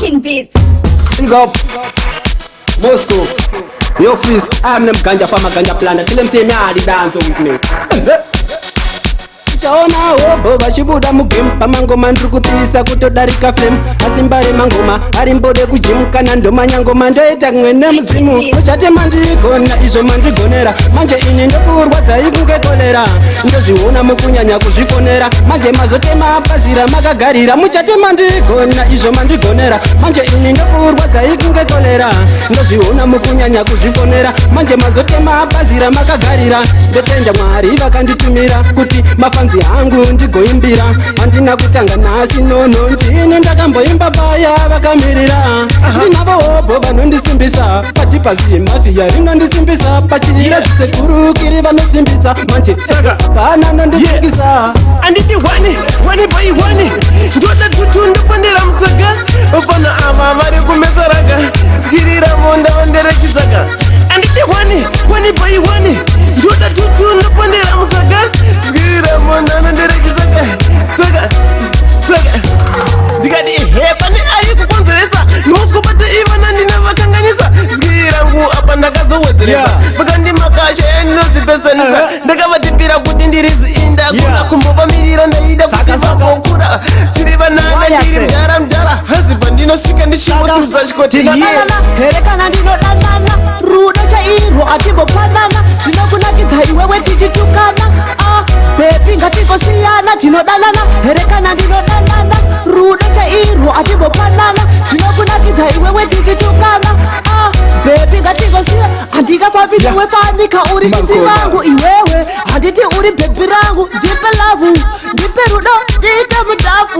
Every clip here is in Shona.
King Beats. Big up Moscow. Yo Fizz, I'm them ganja farmer ganja planner. Tell them say me all the dance with me. Chaona obo vachibuda mugame pamangoma ndirikupisa kutodarika flame asimbare mangoma ari mbode kujimka nandoma nyangoma ndoita kumwene mudzimu muchate mandigona izvo mandigonera manje ini ndokurwadza ikunge kolera ndozviona mukunyanya kuzvifonera manje mazotema pazira makagarira muchate mandigona izvo mandigonera manje ini ndokurwadza ikunge kolera ndozviona mukunyanya kuzvifonera manje mazotema pazira makagarira ndotenda Mwari vakanditumira kuti mafanzi hangu ndigoimbira handina kutanga nhasi nono ndini ndakamboimba paya vakamirira ndinavoobho vanondisimbisa pati pasi mafia rinondisimbisa pachira dzisekurukiri vanosimbisa manje kana nondisingisa andidi wani bai wani ndoda tutu ndopondera musaga opana ama vari kumesaraga skirira monda wanderechidzaka andidi wani bai wani ndoda tutu ndopondera musaga skirira monda wanderechidzaka saka ndikati pane ari kukonzeresa noskopata ivana ndina vakanganisa skirangu apa ndakazowedzeresa vakandimakacha endinozipesanisa ndakavatipira kuti ndirizi indakura kumbovamirira ndaida kuti vakokura tiri vanana ndiri mdara hazipa ndinosvika ndichimosirudza chikoti herekana ndinodanana rudo chairwo atimbopanana zvinokunakidza iwewe tichitukana bebi ngatingosiyana tinodanana herekana ndinodanana rudo chairwo atimbopanana zvinokunakidza iwewe tichitukana bebi ngatingosiyana handingafambiri wepanika uri sisi vangu iwewe handiti uri bhebi rangu ndipe lavhu ndipe rudo ndiite mudhafu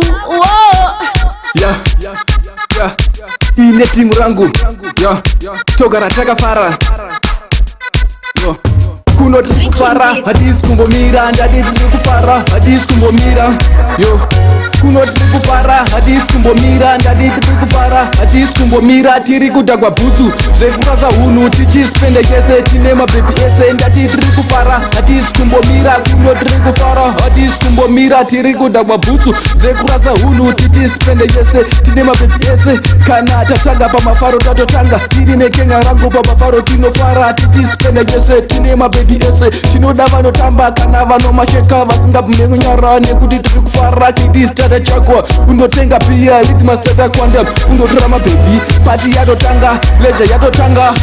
ine timu rangu togara takafara kuno tiri kufara hatisi kumbomira ndati tiri kufara hatisi kumbomira kuno tiri kufara hatisi kumbomira ndati tiri kufara hatisi kumbomira tiri kudhagwa bhutsu zvekurasa hunhu tichispende yese tine mabhebi ese ndati tiri kufara hatisi kumbomira kuno tiri kufara hatisi kumbomira tiri kudhagwa bhutsu zvekurasa hunhu tichispende yese tine mabhebi ese kana tatanga pamafaro tatotanga tiri nekenga rangu pamafaro tinofara tichispende yese tine mabhebi ese tinoda vanotamba kana vanomasheka vasingabvume kunyara nekuti tiri kufara kidistata chakwa undotenga piya litmasata kwanda undotora mabhebi pati yatotanga lezha yatotanga